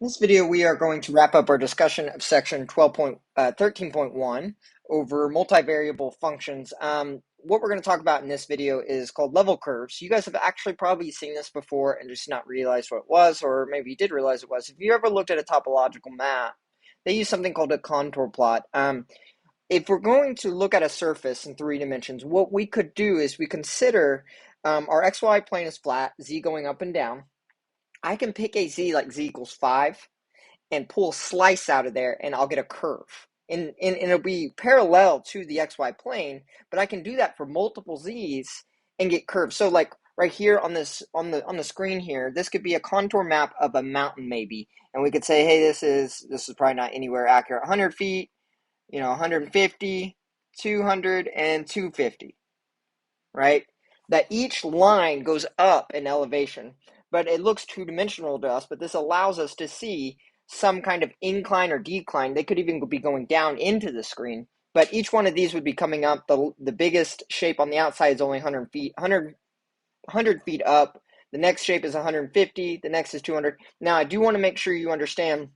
In this video, we are going to wrap up our discussion of section 13.1 over multivariable functions. What we're going to talk about in this video is called level curves. You guys have actually probably seen this before and just not realized what it was, or maybe you did realize it was. If you ever looked at a topological map, they use something called a contour plot. If we're going to look at a surface in 3 dimensions, what we could do is we consider our xy plane is flat, z going up and down. I can pick a z like z equals 5 and pull a slice out of there, and I'll get a curve. And it'll be parallel to the xy plane, but I can do that for multiple z's and get curves. So like right here on the screen here, this could be a contour map of a mountain maybe, and we could say, hey, this is probably not anywhere accurate. 100 feet, 150, 200, and 250, right? That each line goes up in elevation, but it looks two-dimensional to us, but this allows us to see some kind of incline or decline. They could even be going down into the screen, but each one of these would be coming up. The biggest shape on the outside is only 100 feet, 100 feet up. The next shape is 150. The next is 200. Now, I do want to make sure you understand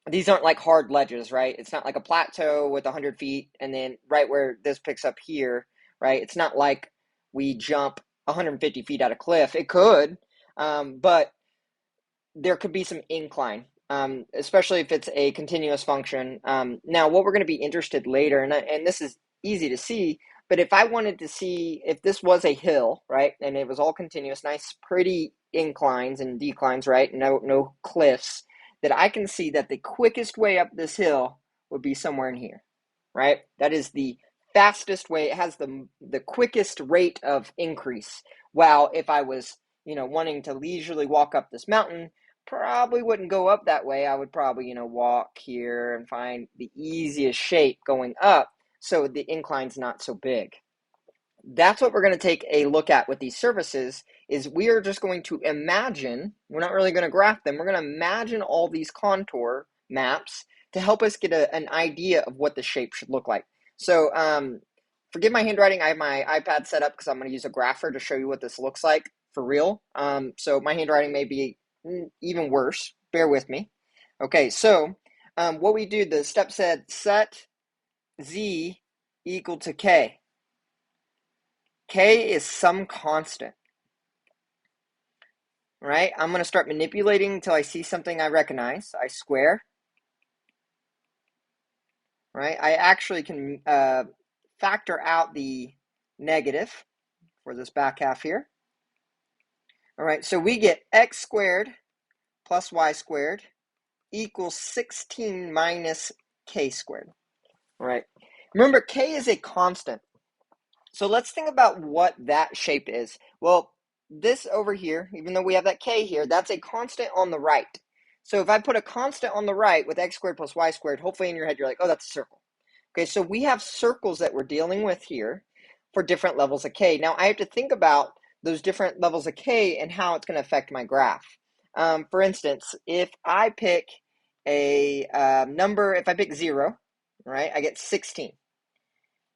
these aren't like hard ledges, right? It's not like a plateau with 100 feet and then right where this picks up here, right? It's not like we jump 150 feet at a cliff. It could, but there could be some incline, especially if it's a continuous function. Now, what we're going to be interested later, and this is easy to see, but if I wanted to see if this was a hill, right, and it was all continuous, nice, pretty inclines and declines, right, no cliffs, that I can see that the quickest way up this hill would be somewhere in here, right? That is the fastest way. It has the quickest rate of increase. While if I was, wanting to leisurely walk up this mountain, probably wouldn't go up that way. I would probably, walk here and find the easiest shape going up so the incline's not so big. That's what we're going to take a look at with these surfaces is we are just going to imagine, we're not really going to graph them, we're going to imagine all these contour maps to help us get an idea of what the shape should look like. So forgive my handwriting. I have my iPad set up because I'm going to use a grapher to show you what this looks like for real. So my handwriting may be even worse. Bear with me. Okay, so what we do, the step said set z equal to k. K is some constant, right? I'm going to start manipulating until I see something I recognize. I square, right? I actually can factor out the negative for this back half here. All right, so we get x squared plus y squared equals 16 minus k squared. All right, remember k is a constant. So let's think about what that shape is. Well, this over here, even though we have that k here, that's a constant on the right. So if I put a constant on the right with x squared plus y squared, hopefully in your head you're like, oh, that's a circle. Okay, so we have circles that we're dealing with here for different levels of k. Now I have to think about those different levels of k and how it's going to affect my graph. For instance, if I pick a number, if I pick 0, right, I get 16.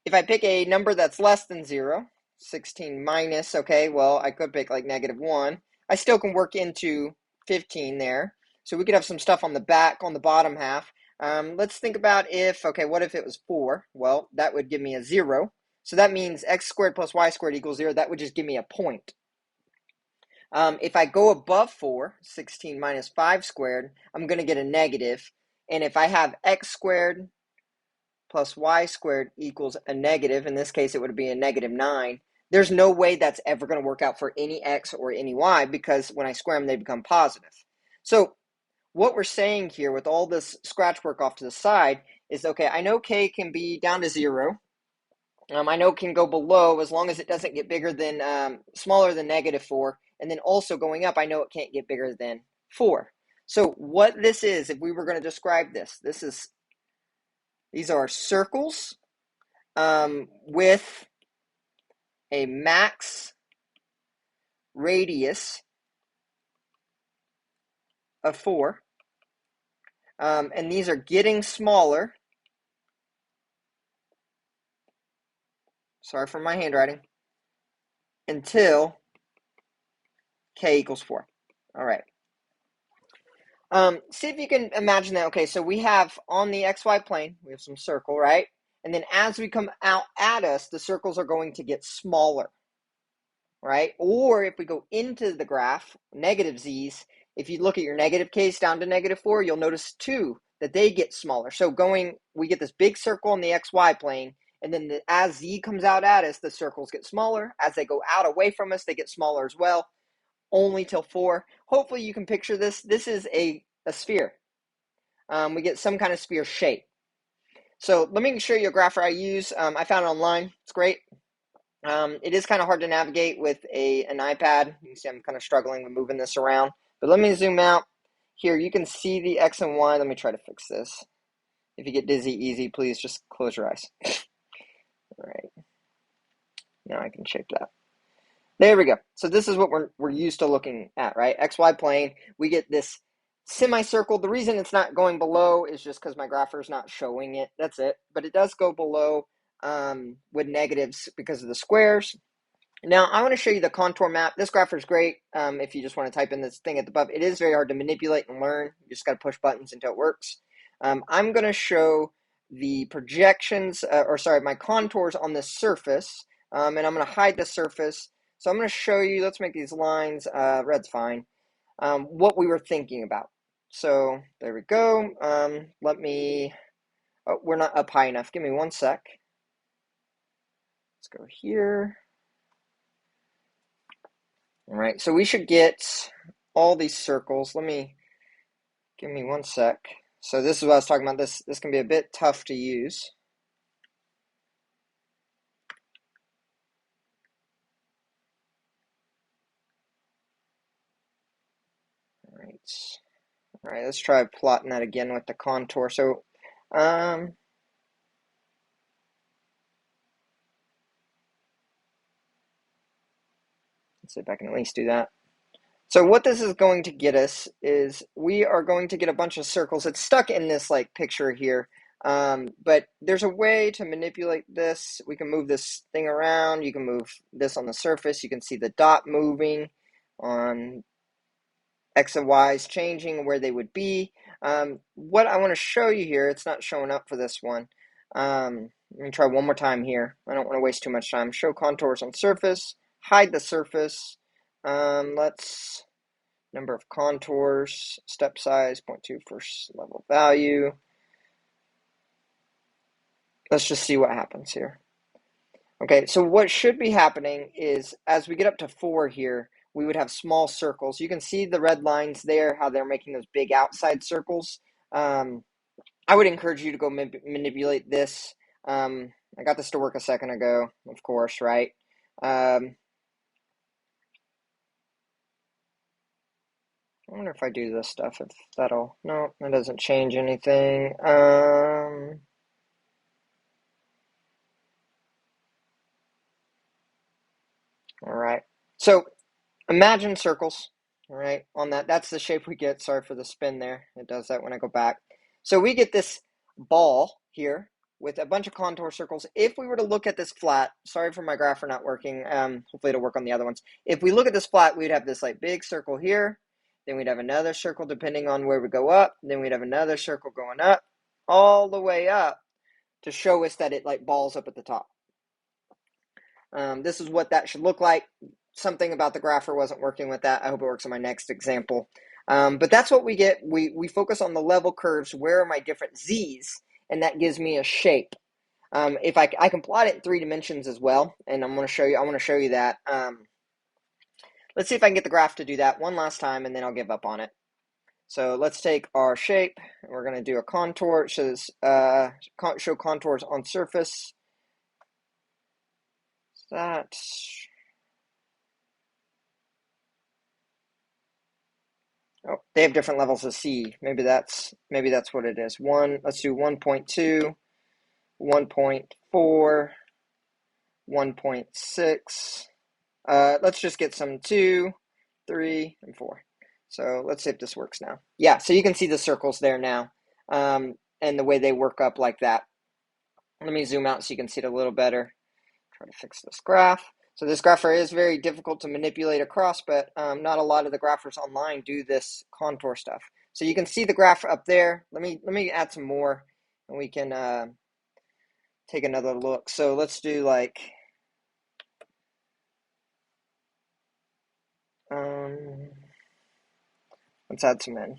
If I pick a number that's less than 0, 16 minus, okay, well, I could pick like -1. I still can work into 15 there. So we could have some stuff on the back, on the bottom half. Let's think about okay, what if it was 4? Well, that would give me a 0. So that means x squared plus y squared equals 0. That would just give me a point. If I go above 4, 16 minus 5 squared, I'm going to get a negative. And if I have x squared plus y squared equals a negative, in this case it would be a -9, there's no way that's ever going to work out for any x or any y because when I square them, they become positive. So what we're saying here with all this scratch work off to the side is, okay, I know k can be down to 0. I know it can go below as long as it doesn't get bigger than, smaller than -4. And then also going up, I know it can't get bigger than 4. So what this is, if we were going to describe this, these are circles with a max radius of 4. And these are getting smaller. Sorry for my handwriting. Until k equals 4. All right. See if you can imagine that. Okay, so we have on the XY plane, we have some circle, right? And then as we come out at us, the circles are going to get smaller, right? Or if we go into the graph, negative z's, if you look at your negative case down to -4, you'll notice too that they get smaller. So we get this big circle on the XY plane, and then as z comes out at us, the circles get smaller. As they go out away from us, they get smaller as well, only till 4. Hopefully you can picture this. This is a sphere. We get some kind of sphere shape. So let me show you a graph I use. I found it online. It's great. It is kind of hard to navigate with an iPad. You can see I'm kind of struggling with moving this around. But let me zoom out. Here, you can see the X and Y. Let me try to fix this. If you get dizzy easy, please just close your eyes. All right. Now I can shape that. There we go. So this is what we're used to looking at, right? XY plane. We get this semicircle. The reason it's not going below is just because my grapher is not showing it. That's it. But it does go below with negatives because of the squares. Now, I want to show you the contour map. This grapher is great if you just want to type in this thing at the above. It is very hard to manipulate and learn. You just got to push buttons until it works. I'm going to show the projections, my contours on this surface, and I'm going to hide the surface. So I'm going to show you, let's make these lines, red's fine, what we were thinking about. So there we go. We're not up high enough. Give me one sec. Let's go here. All right, so we should get all these circles. Give me one sec. So this is what I was talking about. This can be a bit tough to use. All right, let's try plotting that again with the contour. So, let's see if I can at least do that. So what this is going to get us is we are going to get a bunch of circles. It's stuck in this like picture here, but there's a way to manipulate this. We can move this thing around. You can move this on the surface. You can see the dot moving on X and Y's changing where they would be. What I want to show you here, it's not showing up for this one. Let me try one more time here. I don't want to waste too much time. Show contours on surface, hide the surface. Let's number of contours, step size, 0.2 first level value. Let's just see what happens here. Okay, so what should be happening is as we get up to 4 here, we would have small circles. You can see the red lines there, how they're making those big outside circles. I would encourage you to go manipulate this. I got this to work a second ago, of course, right? I wonder if I do this stuff, if that'll, no, that doesn't change anything. All right, so imagine circles, all right, on that. That's the shape we get. Sorry for the spin there. It does that when I go back. So we get this ball here with a bunch of contour circles. If we were to look at this flat, sorry for my grapher not working. Hopefully it'll work on the other ones. If we look at this flat, we'd have this like big circle here. Then we'd have another circle depending on where we go up. Then we'd have another circle going up all the way up to show us that it like balls up at the top. This is what that should look like. Something about the grapher wasn't working with that. I hope it works on my next example. But that's what we get. We focus on the level curves. Where are my different z's? And that gives me a shape. If I can plot it in 3 dimensions as well, and I'm going to show you. I want to show you that. Let's see if I can get the graph to do that one last time, and then I'll give up on it. So let's take our shape. We're going to do a contour. So show contours on surface. That. Oh, they have different levels of C. Maybe that's what it is. Let's do 1.2, 1.4, 1.6. Let's just get some 2, 3, and 4. So let's see if this works now. Yeah, so you can see the circles there now, and the way they work up like that. Let me zoom out so you can see it a little better. Try to fix this graph. So this grapher is very difficult to manipulate across, but not a lot of the graphers online do this contour stuff. So you can see the graph up there. Let me add some more, and we can take another look. So let's do like let's add some in.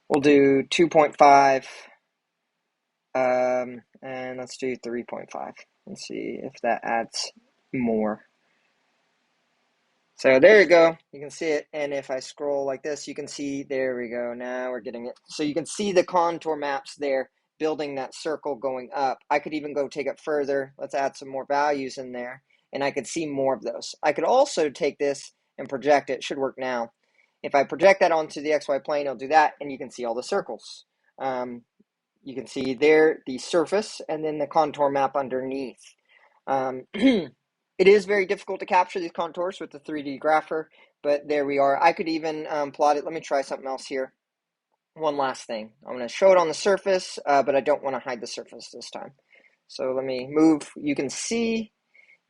We'll do 2.5, and let's do 3.5. Let's see if that adds more. So there you go. You can see it. And if I scroll like this, you can see, there we go. Now we're getting it. So you can see the contour maps there, building that circle going up. I could even go take it further. Let's add some more values in there, and I could see more of those. I could also take this and project it. It should work now. If I project that onto the XY plane, I'll do that, and you can see all the circles. You can see there the surface and then the contour map underneath. It is very difficult to capture these contours with the 3D grapher, but there we are. I could even plot it. Let me try something else here. One last thing. I'm going to show it on the surface, but I don't want to hide the surface this time. So let me move. You can see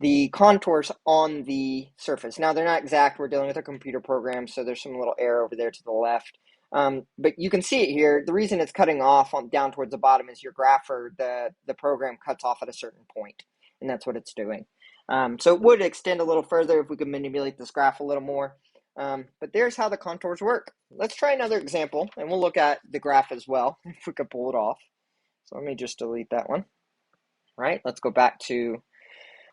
the contours on the surface. Now, they're not exact. We're dealing with a computer program, so there's some little error over there to the left. But you can see it here. The reason it's cutting off down towards the bottom is your grapher, the program cuts off at a certain point, and that's what it's doing. So it would extend a little further if we could manipulate this graph a little more. But there's how the contours work. Let's try another example, and we'll look at the graph as well, if we could pull it off. So let me just delete that one. All right, let's go back to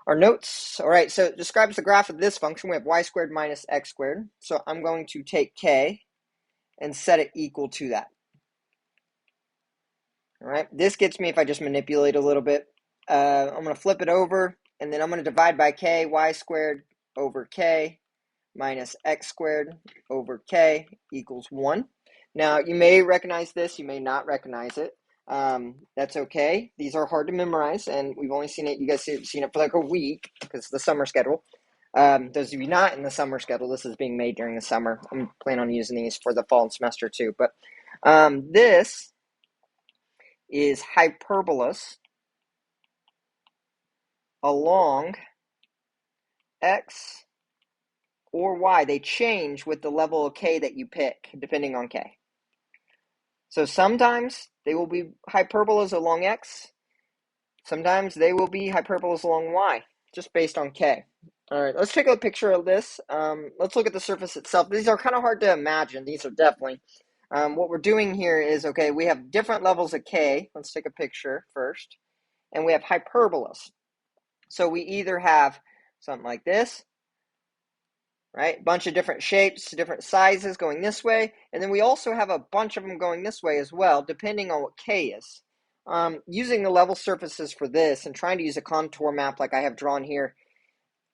our notes. All right, so it describes the graph of this function. We have y squared minus x squared. So I'm going to take k and set it equal to that. All right, this gets me, if I just manipulate a little bit, I'm going to flip it over, and then I'm going to divide by k, y squared over k minus x squared over k equals 1. Now, you may recognize this, you may not recognize it. That's okay. These are hard to memorize, and we've only seen it, you guys have seen it for like a week because it's the summer schedule. Those of you not in the summer schedule, this is being made during the summer. I'm planning on using these for the fall and semester too. But this is hyperbolas along x or y. They change with the level of k that you pick, depending on k. So sometimes they will be hyperbolas along x. Sometimes they will be hyperbolas along y, just based on k. All right, let's take a picture of this. Let's look at the surface itself. These are kind of hard to imagine. These are definitely. What we're doing here is, okay, we have different levels of k. Let's take a picture first. And we have hyperbolas. So we either have something like this, right? Bunch of different shapes, different sizes going this way. And then we also have a bunch of them going this way as well, depending on what k is. Using the level surfaces for this and trying to use a contour map like I have drawn here,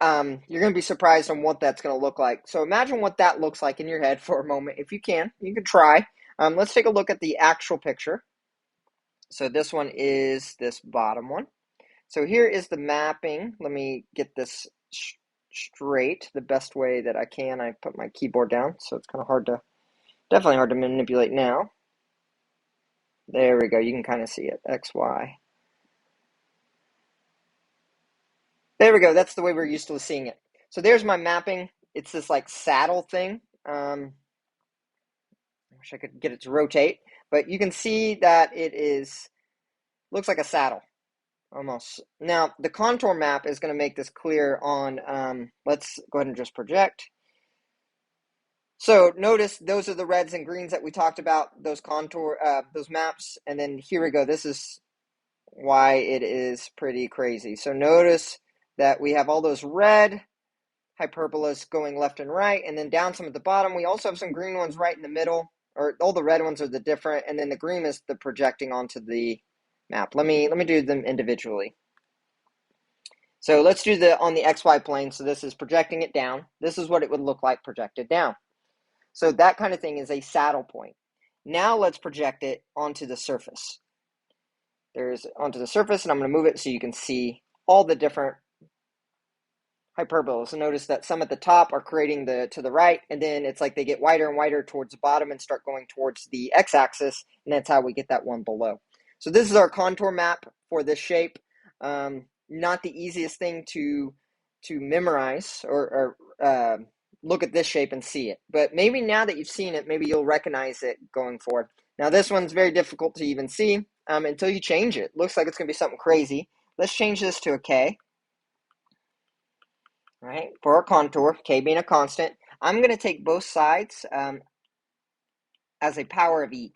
you're going to be surprised on what that's going to look like. So imagine what that looks like in your head for a moment. If you can try. Let's take a look at the actual picture. So this one is this bottom one. So here is the mapping. Let me get this straight the best way that I can. I put my keyboard down, so it's kind of definitely hard to manipulate now. There we go. You can kind of see it. X, Y. There we go. That's the way we're used to seeing it. So there's my mapping. It's this like saddle thing. I wish I could get it to rotate, but you can see that looks like a saddle almost. Now the contour map is going to make this clear on, let's go ahead and just project. So notice those are the reds and greens that we talked about, those those maps. And then here we go. This is why it is pretty crazy. So notice that we have all those red hyperbolas going left and right, and then down some at the bottom. We also have some green ones right in the middle, or all the red ones are the different, and then the green is the projecting onto the map. Let me do them individually. So let's do on the XY plane. So this is projecting it down. This is what it would look like projected down. So that kind of thing is a saddle point. Now let's project it onto the surface. Onto the surface, and I'm going to move it so you can see all the different hyperbolas. So notice that some at the top are creating to the right, and then it's like they get wider and wider towards the bottom and start going towards the x-axis, and that's how we get that one below. So this is our contour map for this shape. Not the easiest thing to memorize or look at this shape and see it. But maybe now that you've seen it, maybe you'll recognize it going forward. Now this one's very difficult to even see until you change it. Looks like it's going to be something crazy. Let's change this to a k. All right, for our contour, k being a constant. I'm going to take both sides as a power of e.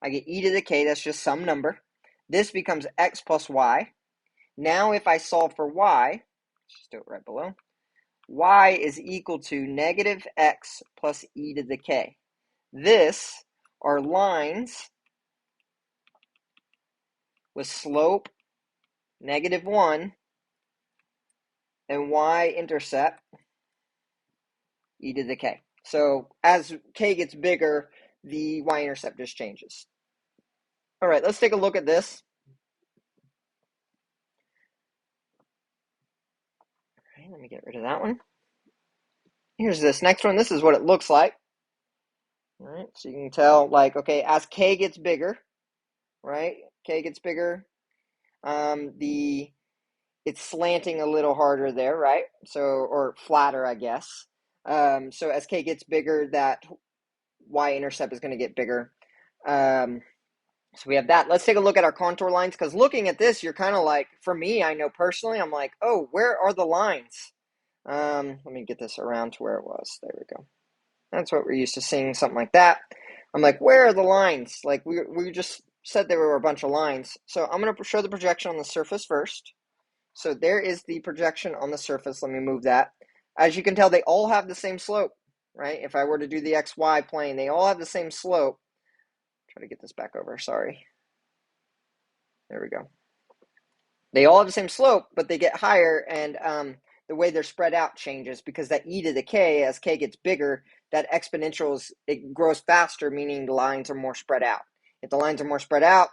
I get e to the k, that's just some number. This becomes x plus y. Now if I solve for y, just do it right below, y is equal to negative x plus e to the k. This are lines with slope -1 and y-intercept e to the k. So as k gets bigger, the y-intercept just changes. All right, let's take a look at this. All right, let me get rid of that one. Here's this next one. This is what it looks like. All right, so you can tell, like, okay, as k gets bigger, right? K gets bigger. It's slanting a little harder there, right? So, or flatter, I guess. So as k gets bigger, that y-intercept is going to get bigger. So we have that. Let's take a look at our contour lines, because looking at this, you're kind of like, for me, I know personally, I'm like, oh, where are the lines? Let me get this around to where it was. There we go. That's what we're used to seeing, something like that. I'm like, where are the lines? Like, we just said there were a bunch of lines. So I'm going to show the projection on the surface first. So there is the projection on the surface. Let me move that. As you can tell, they all have the same slope, right? If I were to do the XY plane, they all have the same slope. Try to get this back over, sorry. There we go. They all have the same slope, but they get higher, and the way they're spread out changes because that e to the k, as k gets bigger, that exponential it grows faster, meaning the lines are more spread out. If the lines are more spread out,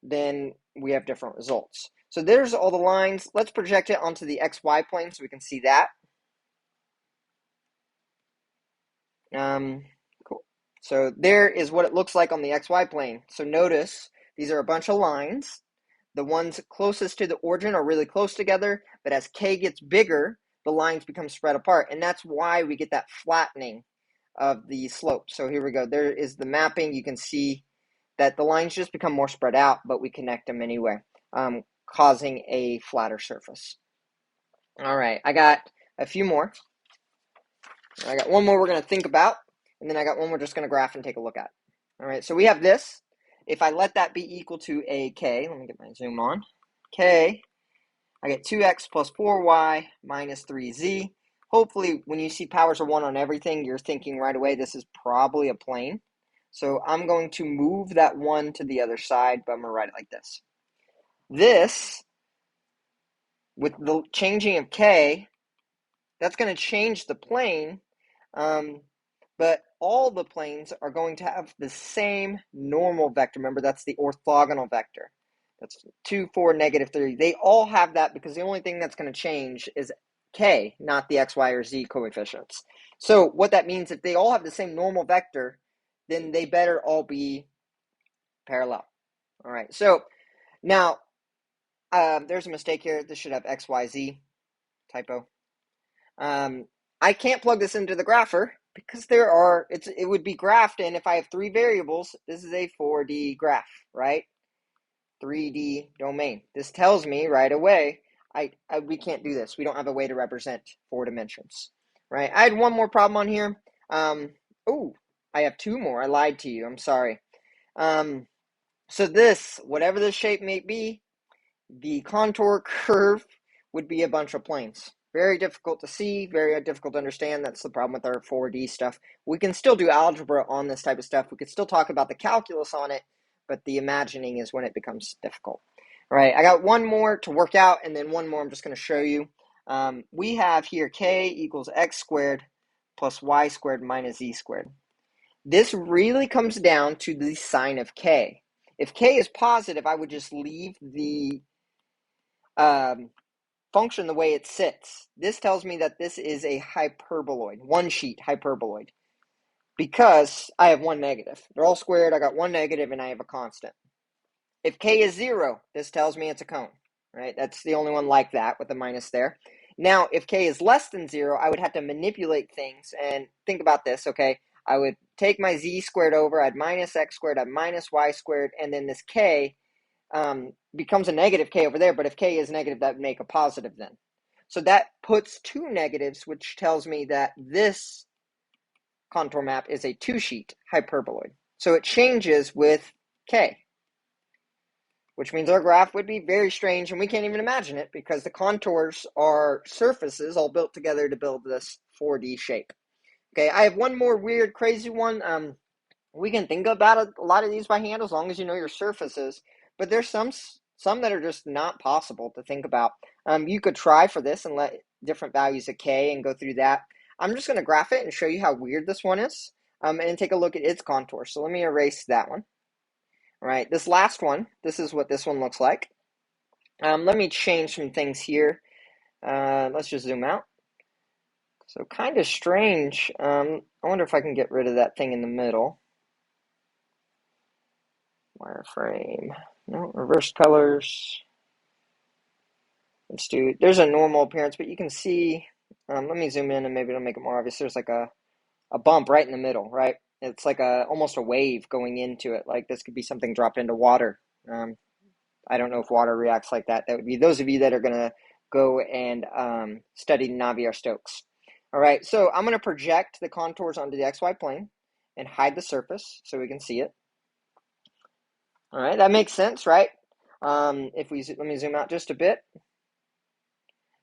then we have different results. So there's all the lines. Let's project it onto the XY plane so we can see that. Cool. So there is what it looks like on the XY plane. So notice these are a bunch of lines. The ones closest to the origin are really close together, but as k gets bigger, the lines become spread apart, and that's why we get that flattening of the slope. So here we go. There is the mapping. You can see that the lines just become more spread out, but we connect them anyway, causing a flatter surface. All right, I got a few more. I got one more we're going to think about, and then I got one we're just going to graph and take a look at. All right, so we have this. If I let that be equal to a k, let me get my zoom on, k, I get 2x plus 4y minus 3z. Hopefully, when you see powers of 1 on everything, you're thinking right away this is probably a plane. So I'm going to move that 1 to the other side, but I'm going to write it like this. This, with the changing of k, that's going to change the plane, but all the planes are going to have the same normal vector. Remember, that's the orthogonal vector. That's 2, 4, -3. They all have that because the only thing that's going to change is k, not the x, y, or z coefficients. So what that means, if they all have the same normal vector, then they better all be parallel. All right, so now there's a mistake here. This should have x, y, z. Typo. I can't plug this into the grapher because it would be graphed in. If I have 3 variables, this is a 4D graph, right? 3D domain. This tells me right away, we can't do this. We don't have a way to represent 4 dimensions, right? I had one more problem on here. I have 2 more. I lied to you. I'm sorry. So this, whatever this shape may be, the contour curve would be a bunch of planes. Very difficult to see, very difficult to understand. That's the problem with our 4D stuff. We can still do algebra on this type of stuff. We could still talk about the calculus on it, but the imagining is when it becomes difficult. All right, I got one more to work out, and then one more I'm just going to show you. We have here k equals x squared plus y squared minus z squared. This really comes down to the sign of k. If k is positive, I would just leave the function the way it sits. This tells me that this is a hyperboloid, one sheet hyperboloid, because I have one negative. They're all squared, I got one negative, and I have a constant. If k is 0, this tells me it's a cone, right? That's the only one like that with the minus there. Now, if k is less than 0, I would have to manipulate things. And think about this, okay? I would take my z squared over, I'd minus x squared, I'd minus y squared, and then this k becomes a negative k over there. But if k is negative, that would make a positive then. So that puts two negatives, which tells me that this contour map is a two-sheet hyperboloid. So it changes with k, which means our graph would be very strange, and we can't even imagine it because the contours are surfaces all built together to build this 4D shape. Okay, I have one more weird, crazy one. We can think about a lot of these by hand as long as you know your surfaces, but there's some that are just not possible to think about. You could try for this and let different values of k and go through that. I'm just going to graph it and show you how weird this one is, and take a look at its contour. So let me erase that one. All right, this last one, this is what this one looks like. Let me change some things here. Let's just zoom out. So kind of strange. I wonder if I can get rid of that thing in the middle. Wireframe. No, reverse colors. Let's do, there's a normal appearance, but you can see, let me zoom in and maybe it'll make it more obvious. There's like a bump right in the middle, right? It's like almost a wave going into it. Like this could be something dropped into water. I don't know if water reacts like that. That would be those of you that are going to go and study Navier-Stokes. All right, so I'm going to project the contours onto the XY plane and hide the surface so we can see it. All right, that makes sense, right? If we let me zoom out just a bit.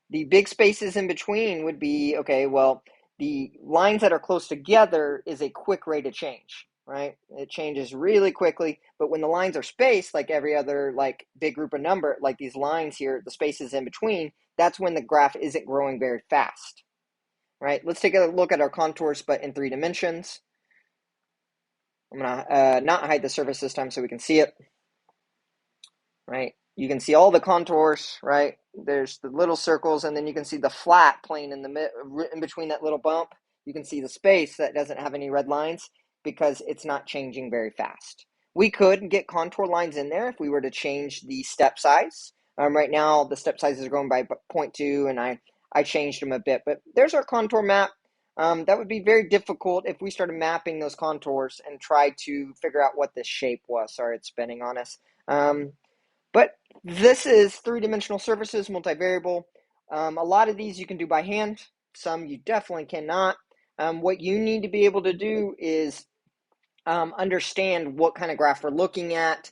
The big spaces in between would be, okay, well, the lines that are close together is a quick rate of change, right? It changes really quickly, but when the lines are spaced, like every other like big group of number, like these lines here, the spaces in between, that's when the graph isn't growing very fast, right? Let's take a look at our contours, but in 3 dimensions. I'm gonna not hide the surface this time so we can see it, right? You can see all the contours, right? There's the little circles, and then you can see the flat plane in between that little bump. You can see the space that doesn't have any red lines because it's not changing very fast. We could get contour lines in there if we were to change the step size. Right now, the step sizes are going by 0.2, and I changed them a bit. But there's our contour map. That would be very difficult if we started mapping those contours and tried to figure out what this shape was. Sorry, it's spinning on us. But this is three-dimensional surfaces, multivariable. A lot of these you can do by hand. Some you definitely cannot. What you need to be able to do is understand what kind of graph we're looking at.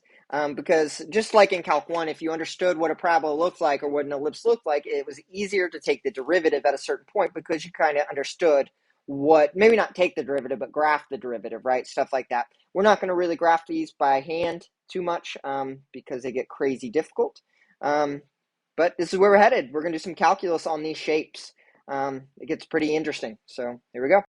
Because just like in Calc 1, if you understood what a parabola looked like or what an ellipse looked like, it was easier to take the derivative at a certain point because you kind of understood what, maybe not take the derivative, but graph the derivative, right? Stuff like that. We're not going to really graph these by hand too much because they get crazy difficult. But this is where we're headed. We're going to do some calculus on these shapes. It gets pretty interesting. So here we go.